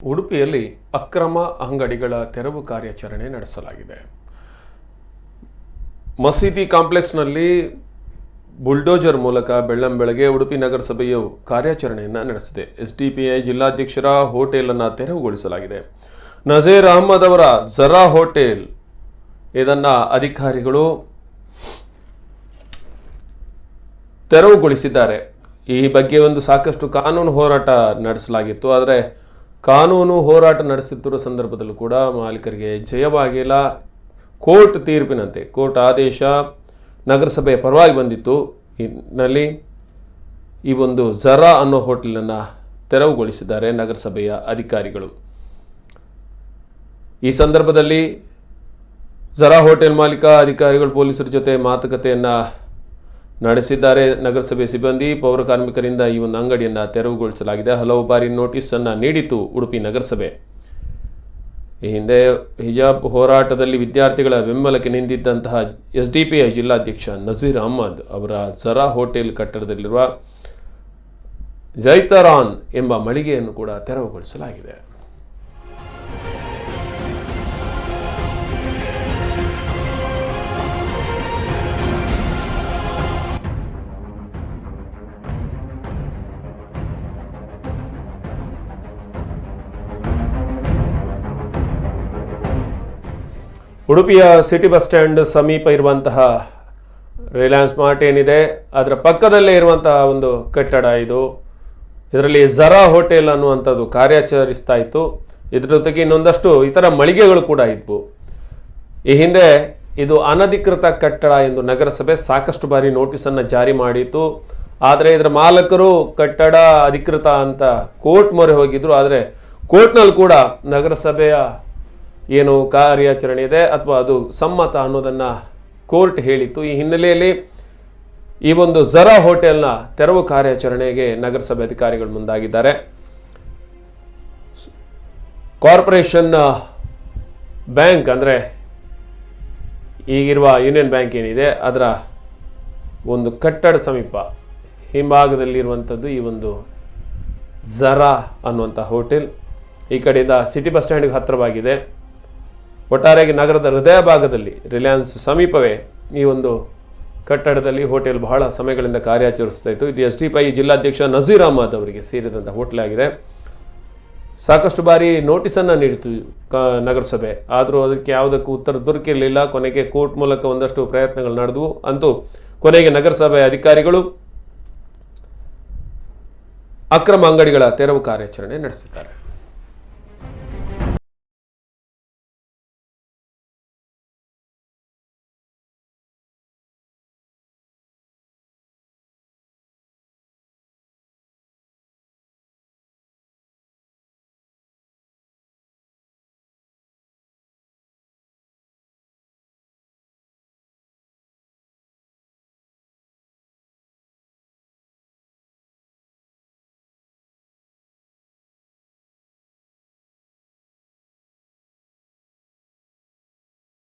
ಉಡುಪಿಯಲ್ಲಿ ಅಕ್ರಮ ಅಂಗಡಿಗಳ ತೆರವು ಕಾರ್ಯಾಚರಣೆ ನಡೆಸಲಾಗಿದೆ. ಮಸೀದಿ ಕಾಂಪ್ಲೆಕ್ಸ್ನಲ್ಲಿ ಬುಲ್ಡೋಜರ್ ಮೂಲಕ ಬೆಳ್ಳಂಬೆಳಗ್ಗೆ ಉಡುಪಿ ನಗರಸಭೆಯು ಕಾರ್ಯಾಚರಣೆಯನ್ನು ನಡೆಸಿದೆ. ಎಸ್ಡಿಪಿಐ ಜಿಲ್ಲಾಧ್ಯಕ್ಷರ ಹೋಟೆಲ್ ಅನ್ನು ತೆರವುಗೊಳಿಸಲಾಗಿದೆ. ನಜೀರ್ ಅಹಮದ್ ಅವರ ಜರಾ ಹೋಟೆಲ್ ಇದನ್ನು ಅಧಿಕಾರಿಗಳು ತೆರವುಗೊಳಿಸಿದ್ದಾರೆ. ಈ ಬಗ್ಗೆ ಒಂದು ಸಾಕಷ್ಟು ಕಾನೂನು ಹೋರಾಟ ನಡೆಸಲಾಗಿತ್ತು. ಆದರೆ ಕಾನೂನು ಹೋರಾಟ ನಡೆಸುತ್ತಿರುವ ಸಂದರ್ಭದಲ್ಲೂ ಕೂಡ ಮಾಲೀಕರಿಗೆ ಜಯವಾಗಿಲ್ಲ. ಕೋರ್ಟ್ ತೀರ್ಪಿನಂತೆ ಕೋರ್ಟ್ ಆದೇಶ ನಗರಸಭೆಯ ಪರವಾಗಿ ಬಂದಿತ್ತು. ಹಿನ್ನೆಲೆಯಲ್ಲಿ ಈ ಒಂದು ಜರಾ ಅನ್ನೋ ಹೋಟೆಲನ್ನು ತೆರವುಗೊಳಿಸಿದ್ದಾರೆ ನಗರಸಭೆಯ ಅಧಿಕಾರಿಗಳು. ಈ ಸಂದರ್ಭದಲ್ಲಿ ಜರಾ ಹೋಟೆಲ್ ಮಾಲೀಕ ಅಧಿಕಾರಿಗಳು ಪೊಲೀಸರ ಜೊತೆ ಮಾತುಕತೆಯನ್ನು ನಡೆಸಿದ್ದಾರೆ. ನಗರಸಭೆ ಸಿಬ್ಬಂದಿ ಪೌರ ಕಾರ್ಮಿಕರಿಂದ ಈ ಒಂದು ಅಂಗಡಿಯನ್ನು ತೆರವುಗೊಳಿಸಲಾಗಿದೆ. ಹಲವು ಬಾರಿ ನೋಟಿಸನ್ನು ನೀಡಿತು ಉಡುಪಿ ನಗರಸಭೆ. ಈ ಹಿಂದೆ ಹಿಜಾಬ್ ಹೋರಾಟದಲ್ಲಿ ವಿದ್ಯಾರ್ಥಿಗಳ ಬೆಂಬಲಕ್ಕೆ ನಿಂತಿದ್ದಂತಹ ಎಸ್ಡಿಪಿಐ ಜಿಲ್ಲಾಧ್ಯಕ್ಷ ನಜೀರ್ ಅಹಮದ್ ಅವರ ಜರಾ ಹೋಟೆಲ್ ಕಟ್ಟಡದಲ್ಲಿರುವ ಜೈತರಾನ್ ಎಂಬ ಮಳಿಗೆಯನ್ನು ಕೂಡ ತೆರವುಗೊಳಿಸಲಾಗಿದೆ. ಉಡುಪಿಯ ಸಿಟಿ ಬಸ್ ಸ್ಟ್ಯಾಂಡ್ ಸಮೀಪ ಇರುವಂತಹ ರಿಲಯನ್ಸ್ ಮಾರ್ಟ್ ಏನಿದೆ ಅದರ ಪಕ್ಕದಲ್ಲೇ ಇರುವಂತಹ ಒಂದು ಕಟ್ಟಡ ಇದು. ಇದರಲ್ಲಿ ಜರಾ ಹೋಟೆಲ್ ಅನ್ನುವಂಥದ್ದು ಕಾರ್ಯಾಚರಿಸ್ತಾ ಇತ್ತು. ಇದರ ಜೊತೆಗೆ ಇನ್ನೊಂದಷ್ಟು ಇತರ ಮಳಿಗೆಗಳು ಕೂಡ ಇದ್ವು. ಈ ಹಿಂದೆ ಇದು ಅನಧಿಕೃತ ಕಟ್ಟಡ ಎಂದು ನಗರಸಭೆ ಸಾಕಷ್ಟು ಬಾರಿ ನೋಟಿಸನ್ನು ಜಾರಿ ಮಾಡಿತ್ತು. ಆದರೆ ಇದರ ಮಾಲಕರು ಕಟ್ಟಡ ಅಧಿಕೃತ ಅಂತ ಕೋರ್ಟ್ ಮೊರೆ ಹೋಗಿದ್ರು. ಆದರೆ ಕೋರ್ಟ್ನಲ್ಲಿ ಕೂಡ ನಗರಸಭೆಯ ಏನು ಕಾರ್ಯಾಚರಣೆ ಇದೆ ಅಥವಾ ಅದು ಸಮ್ಮತ ಅನ್ನೋದನ್ನು ಕೋರ್ಟ್ ಹೇಳಿತ್ತು. ಈ ಹಿನ್ನೆಲೆಯಲ್ಲಿ ಈ ಒಂದು ಜರಾ ಹೋಟೆಲ್ನ ತೆರವು ಕಾರ್ಯಾಚರಣೆಗೆ ನಗರಸಭೆ ಅಧಿಕಾರಿಗಳು ಮುಂದಾಗಿದ್ದಾರೆ. ಕಾರ್ಪೊರೇಷನ್ ಬ್ಯಾಂಕ್ ಅಂದರೆ ಈಗಿರುವ ಯೂನಿಯನ್ ಬ್ಯಾಂಕ್ ಏನಿದೆ ಅದರ ಒಂದು ಕಟ್ಟಡ ಸಮೀಪ ಹಿಂಭಾಗದಲ್ಲಿರುವಂಥದ್ದು ಈ ಒಂದು ಜರಾ ಅನ್ನುವಂಥ ಹೋಟೆಲ್. ಈ ಕಡೆಯಿಂದ ಸಿಟಿ ಬಸ್ ಸ್ಟ್ಯಾಂಡ್ಗೆ ಹತ್ತಿರವಾಗಿದೆ. ಒಟ್ಟಾರೆಯಾಗಿ ನಗರದ ಹೃದಯ ಭಾಗದಲ್ಲಿ ರಿಲಯನ್ಸ್ ಸಮೀಪವೇ ಈ ಒಂದು ಕಟ್ಟಡದಲ್ಲಿ ಹೋಟೆಲ್ ಬಹಳ ಸಮಯಗಳಿಂದ ಕಾರ್ಯಾಚರಿಸ್ತಾ ಇತ್ತು. ಇದು ಎಸ್ಡಿಪಿಐ ಜಿಲ್ಲಾಧ್ಯಕ್ಷ ನಜೀರ್ ಅಹಮದ್ ಅವರಿಗೆ ಸೇರಿದಂಥ ಹೋಟೆಲ್ ಆಗಿದೆ. ಸಾಕಷ್ಟು ಬಾರಿ ನೋಟಿಸನ್ನು ನೀಡಿತು ನಗರಸಭೆ. ಆದರೂ ಅದಕ್ಕೆ ಯಾವುದಕ್ಕೂ ಉತ್ತರ ದೊರಕಿರಲಿಲ್ಲ. ಕೊನೆಗೆ ಕೋರ್ಟ್ ಮೂಲಕ ಒಂದಷ್ಟು ಪ್ರಯತ್ನಗಳು ನಡೆದವು. ಅಂತೂ ಕೊನೆಗೆ ನಗರಸಭೆ ಅಧಿಕಾರಿಗಳು ಅಕ್ರಮ ಅಂಗಡಿಗಳ ತೆರವು ಕಾರ್ಯಾಚರಣೆ ನಡೆಸಿದ್ದಾರೆ.